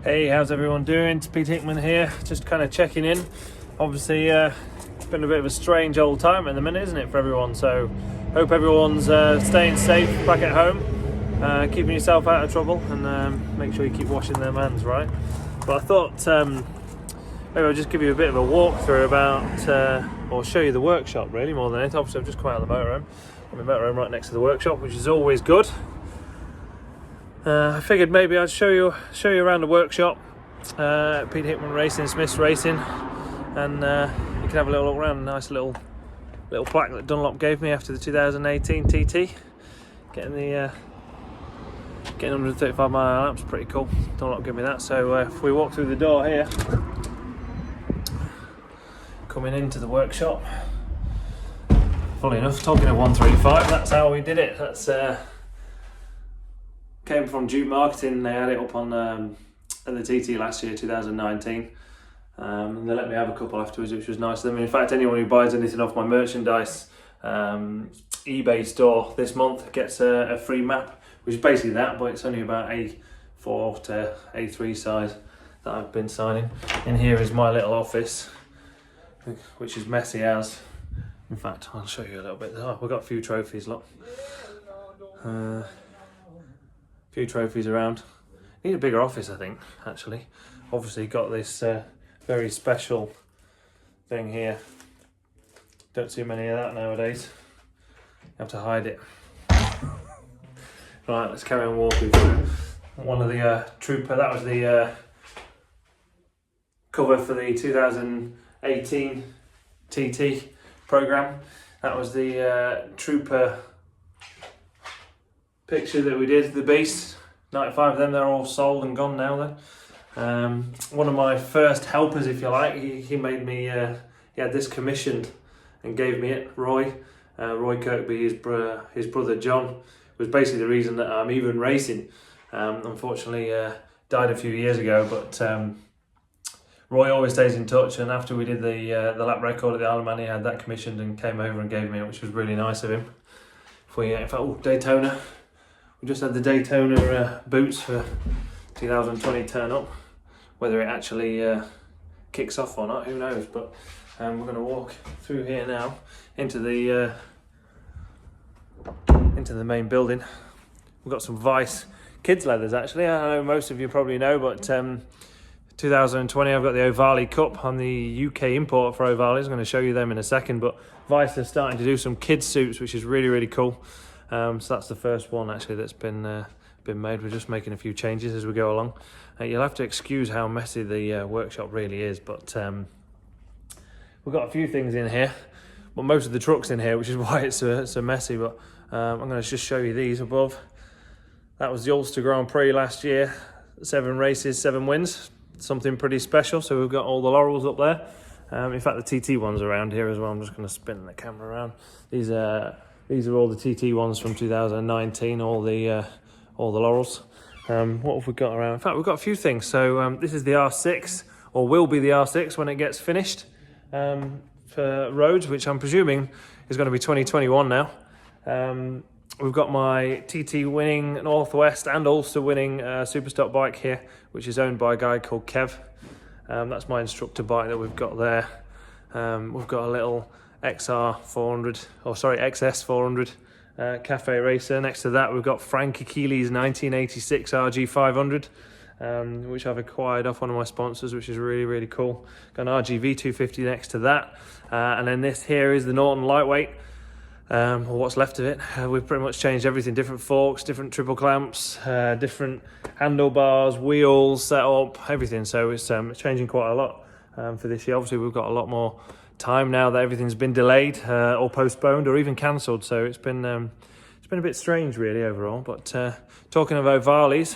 Hey, how's everyone doing? It's Peter Hickman here, just kind of checking in. Obviously, it's been a bit of a strange old time at the minute, isn't it, for everyone? So, hope everyone's staying safe back at home, keeping yourself out of trouble, and make sure you keep washing them hands, right? But I thought maybe I'll just give you a bit of a walkthrough about, or show you the workshop really, more than anything. Obviously, I've just come out of the motorhome. I'm in the motorhome right next to the workshop, which is always good. I figured maybe I'd show you around the workshop, Peter Hickman Racing, Smith's Racing, and you can have a little look around. A nice little plaque that Dunlop gave me after the 2018 TT. Getting 135 mile laps, pretty cool. Dunlop gave me that. So if we walk through the door here, coming into the workshop. Funny enough, talking of 135, that's how we did it. That's came from Duke Marketing. They had it up on at the TT last year, 2019, and they let me have a couple afterwards, which was nice of them. In fact, anyone who buys anything off my merchandise eBay store this month gets a free map, which is basically that, but it's only about A4 to A3 size that I've been signing. In here is my little office, which is messy as. In fact, I'll show you a little bit. Oh, we've got a few trophies, look. Few trophies around. Need a bigger office, I think, actually. Obviously got this very special thing here. Don't see many of that nowadays. You have to hide it. Right, let's carry on walking through. One of the Trooper, that was the cover for the 2018 TT program. That was the Trooper picture that we did, the Beast. 95 of them, they're all sold and gone now then. One of my first helpers, if you like, he made me, he had this commissioned and gave me it, Roy Kirkby, his brother John, was basically the reason that I'm even racing. Unfortunately died a few years ago, but Roy always stays in touch, and after we did the lap record at the Isle of Man, he had that commissioned and came over and gave me it, which was really nice of him. In fact, Daytona. We just had the Daytona boots for 2020 turn up. Whether it actually kicks off or not, who knows? But we're going to walk through here now into the main building. We've got some Vice kids leathers actually. I know most of you probably know, but 2020 I've got the Ovali Cup. I'm the UK import for Ovali. I'm going to show you them in a second. But Vice are starting to do some kids suits, which is really, really cool. So that's the first one actually that's been made. We're just making a few changes as we go along. You'll have to excuse how messy the workshop really is, but we've got a few things in here, but most of the truck's in here, which is why it's so messy. But I'm going to just show you these above. That was the Ulster Grand Prix last year. 7 races, 7 wins. Something pretty special. So we've got all the laurels up there. In fact, the TT ones around here as well. I'm just going to spin the camera around. These are all the TT ones from 2019, all the laurels. What have we got around? In fact, we've got a few things. So this is the R6, or will be the R6 when it gets finished for roads, which I'm presuming is going to be 2021 now. We've got my TT winning Northwest and Ulster winning Superstock bike here, which is owned by a guy called Kev. That's my instructor bike that we've got there. We've got a little XS 400 cafe racer. Next to that we've got Frankie Keeley's 1986 RG 500, which I've acquired off one of my sponsors, which is really, really cool. Got an RGV 250 next to that, and then this here is the Norton Lightweight, or what's left of it. We've pretty much changed everything, different forks, different triple clamps, different handlebars, wheels, setup, everything. So it's changing quite a lot for this year. Obviously we've got a lot more time now that everything's been delayed or postponed or even cancelled, so it's been a bit strange really overall. But talking of Ovalis,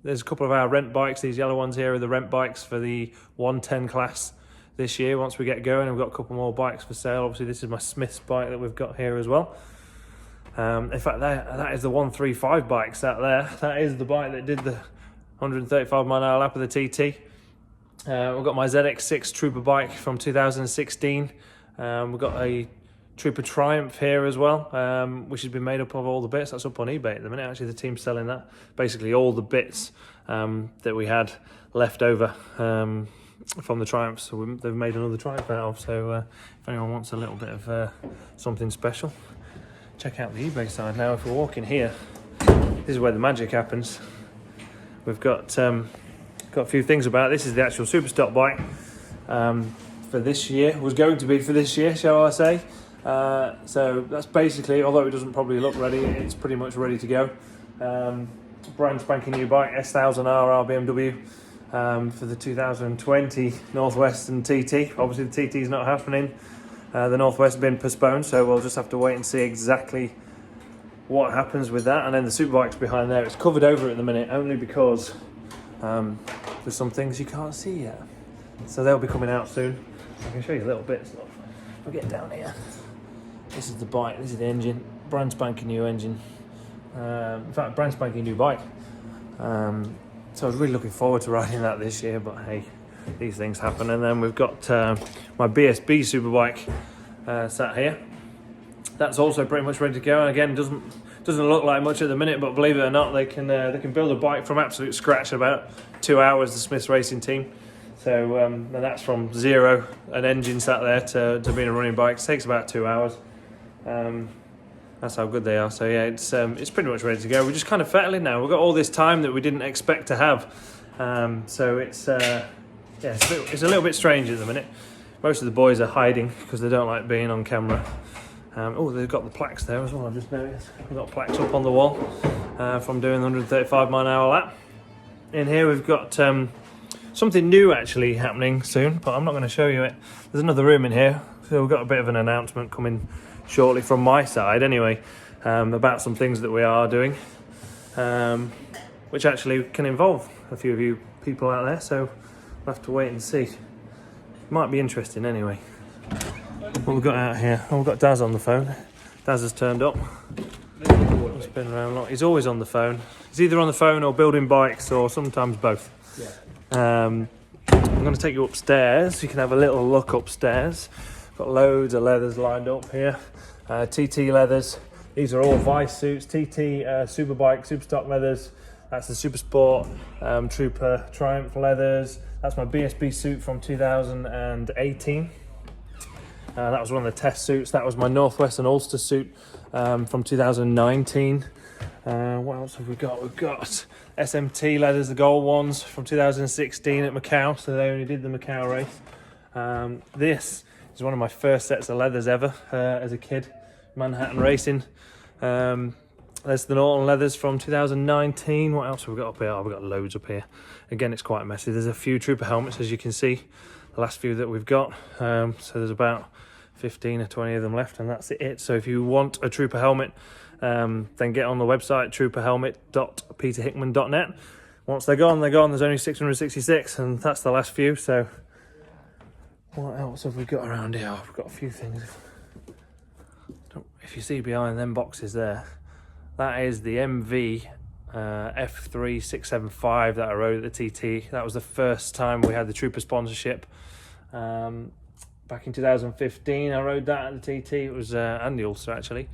there's a couple of our rent bikes. These yellow ones here are the rent bikes for the 110 class this year. Once we get going, we've got a couple more bikes for sale. Obviously this is my Smith's bike that we've got here as well. In fact, that is the 135 bikes out there. That is the bike that did the 135 mile an hour lap of the TT. We've got my ZX6 Trooper bike from 2016. We've got a Trooper Triumph here as well, which has been made up of all the bits. That's up on eBay at the minute. Actually, the team's selling that. Basically, all the bits that we had left over from the Triumph, so they've made another Triumph out of. So if anyone wants a little bit of something special, check out the eBay side. Now, if we're walking here, this is where the magic happens. We've got a few things about it. This is the actual super stock bike for this year. Was going to be for this year, shall I say? So that's basically, although it doesn't probably look ready, it's pretty much ready to go. Brand spanking new bike, S1000R BMW for the 2020 Northwestern TT. Obviously the TT is not happening. The Northwest has been postponed, so we'll just have to wait and see exactly what happens with that. And then the Superbikes behind there, it's covered over at the minute only because there's some things you can't see yet. So they'll be coming out soon. I can show you a little bit. So I'll get down here. This is the bike, this is the engine, brand spanking new engine. In fact, brand spanking new bike. So I was really looking forward to riding that this year, but hey, these things happen. And then we've got my BSB Superbike sat here. That's also pretty much ready to go. And again, doesn't look like much at the minute, but believe it or not, they can build a bike from absolute scratch in about 2 hours. The Smiths Racing team. So and that's from zero, an engine sat there, to being a running bike. It takes about 2 hours. That's how good they are. So yeah, it's pretty much ready to go. We're just kind of fettling now. We've got all this time that we didn't expect to have. So it's a little bit strange at the minute. Most of the boys are hiding because they don't like being on camera. Oh, they've got the plaques there as well, I've just noticed. We've got plaques up on the wall from doing the 135 mile an hour lap. In here we've got something new actually happening soon, but I'm not going to show you it. There's another room in here, so we've got a bit of an announcement coming shortly from my side anyway, about some things that we are doing, which actually can involve a few of you people out there, so we'll have to wait and see. Might be interesting anyway. What we've got out here, we've got Daz on the phone. Daz has turned up. He's been around a lot. He's always on the phone. He's either on the phone or building bikes, or sometimes both. Yeah. I'm going to take you upstairs so you can have a little look upstairs. Got loads of leathers lined up here. TT leathers. These are all Vice suits. TT Superbike, Superstock leathers. That's the Super Sport Trooper Triumph leathers. That's my BSB suit from 2018. That was one of the test suits. That was my Northwestern Ulster suit from 2019. What else have we got? We've got SMT leathers, the gold ones from 2016 at Macau. So they only did the Macau race. This is one of my first sets of leathers ever as a kid. Manhattan Racing. There's the Norton leathers from 2019. What else have we got up here? Oh, we've got loads up here. Again, it's quite messy. There's a few Trooper helmets, as you can see. The last few that we've got. So there's about 15 or 20 of them left, and that's it. So if you want a Trooper helmet, then get on the website, trooperhelmet.peterhickman.net. Once they're gone, they're gone. There's only 666, and that's the last few. So what else have we got around here? Oh, we've got a few things. If you see behind them boxes there, that is the MV F3675 that I rode at the TT. That was the first time we had the Trooper sponsorship. Back in 2015, I rode that at the TT. It was and the Ulster actually.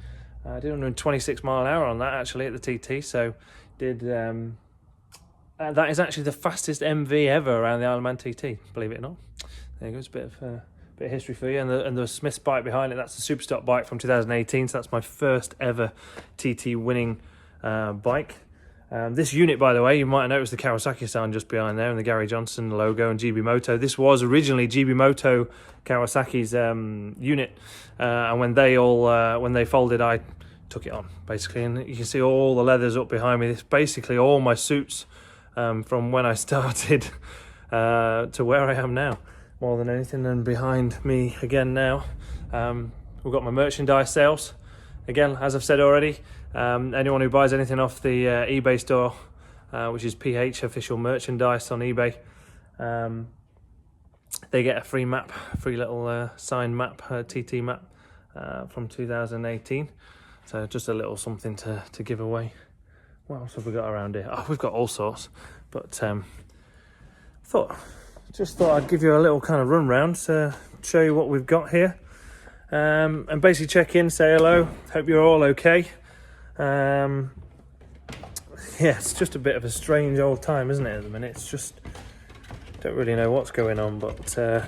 I did 126 mile an hour on that actually at the TT. So did that is actually the fastest MV ever around the Isle of Man TT. Believe it or not. There goes a bit of history for you. And the Smiths bike behind it, that's the Superstock bike from 2018. So that's my first ever TT winning bike. This unit, by the way, you might have noticed the Kawasaki sign just behind there and the Gary Johnson logo and GB Moto. This was originally GB Moto Kawasaki's unit, and when they folded, I took it on basically. And you can see all the leathers up behind me. This basically all my suits from when I started to where I am now, more than anything. And behind me again now, we've got my merchandise sales. Again, as I've said already, anyone who buys anything off the eBay store, which is PH official merchandise on eBay, they get a free map, a free little signed map, TT map from 2018. So just a little something to give away. What else have we got around here? Oh, we've got all sorts, but thought I'd give you a little kind of run round to show you what we've got here. and basically check in, say hello, hope you're all okay. Yeah, it's just a bit of a strange old time, isn't it, at the minute? It's just, don't really know what's going on, but I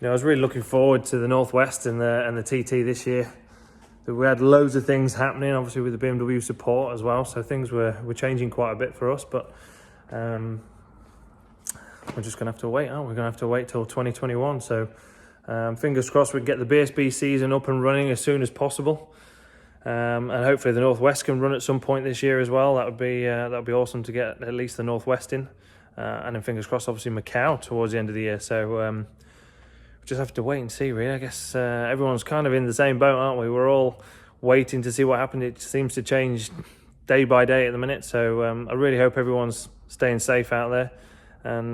was really looking forward to the Northwest and the TT this year. We had loads of things happening, obviously with the BMW support as well, so things were changing quite a bit for us, but we're just going to have to wait, aren't we? We're going to have to wait till 2021, so fingers crossed we get the BSB season up and running as soon as possible, and hopefully the Northwest can run at some point this year as well. That would be awesome to get at least the Northwest in, and then fingers crossed obviously Macau towards the end of the year, so just have to wait and see, really. I guess everyone's kind of in the same boat, aren't we? We're all waiting to see what happens. It seems to change day by day at the minute, so I really hope everyone's staying safe out there. And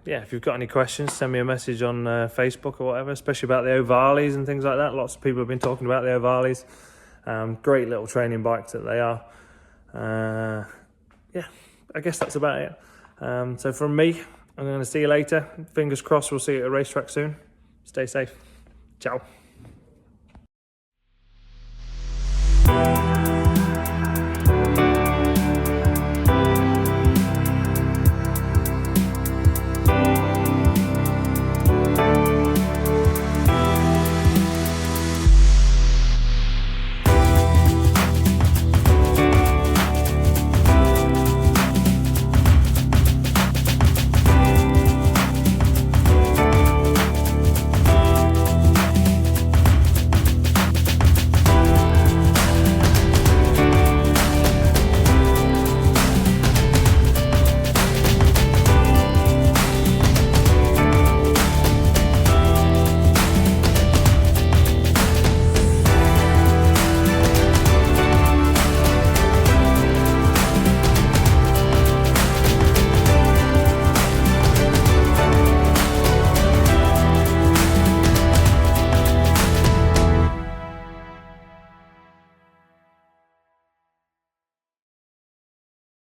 yeah, if you've got any questions, send me a message on Facebook or whatever, especially about the Ovalis and things like that. Lots of people have been talking about the Ovalis. Great little training bikes that they are. Yeah, I guess that's about it. So from me, I'm going to see you later. Fingers crossed we'll see you at a racetrack soon. Stay safe. Ciao.